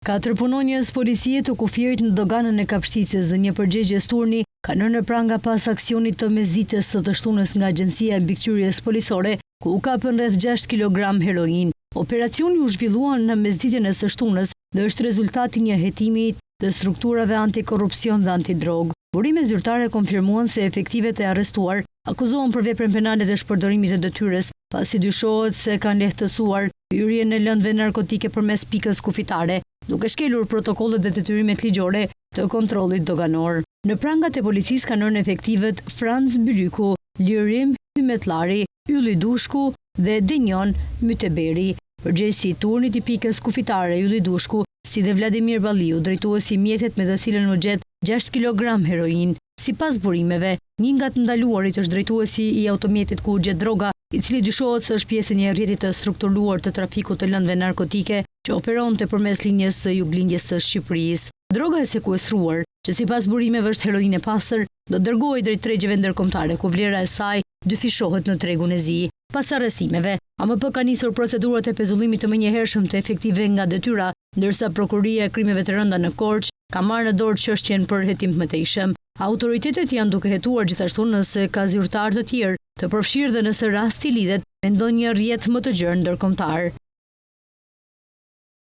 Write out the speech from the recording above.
4 punonjës policie të kufirit në doganën e Kapshticës dhe një përgjegjes turni kanë rënë në pranga pas aksionit të mesdites së të shtunës nga Agjencia e Mbikëqyrjes Policore, ku u kapën rreth 6 kg heroin. Operacioni u zhvillua në mesditjen e së shtunës dhe është rezultati një hetimi të strukturave antikorrupsion dhe antidrog. Burime zyrtare konfirmuan se efektivet e arrestuar akuzohen për veprën penale të shpërdorimit të detyrës, pasi dyshohet se kanë lehtësuar hyrjen e lëndëve narkotike përmes pikës kufitare, duke shkelur protokollet dhe detyrimet ligjore të kontrollit doganor. Në prangat e policisë kanë rënë efektivet Franz Bylyku, Lirim Hymetlari, Ylli Dushku dhe Denjon Myteberi. Përgjegjësi i turnit i pikës kufitare Ylli Dushku, si dhe Vladimir Balliu, drejtuesi i mjetet me të cilën u gjet 6 kg heroin. Sipas burimeve, një nga të ndaluarit është drejtuesi i automjetit ku u gjet droga, i cili dyshohet se është pjesë e një rrjeti të strukturuar të trafikut të lëndëve narkotike që operonte përmes linjës së juglindjes së Shqipërisë. Droga e sekuestruar, që sipas burimeve është heroin e pastër, do dërgohej drejt tregjeve ndërkombëtare, ku vlera e saj dyfishohet në tregun e zi. Pas arrestimeve, AMP ka nisur procedurat e pezullimit të menjëhershëm të efektive nga detyra, ndërsa Prokuria e Krimeve të Rënda në Korçë ka marrë në dorë çështjen për hetim të mëtejshëm. Autoritetet janë duke hetuar gjithashtu nëse ka zyrtar të tjerë të përfshirë dhe nëse rasti lidhet me ndonjë rrjet më të gjerë ndërkombëtar.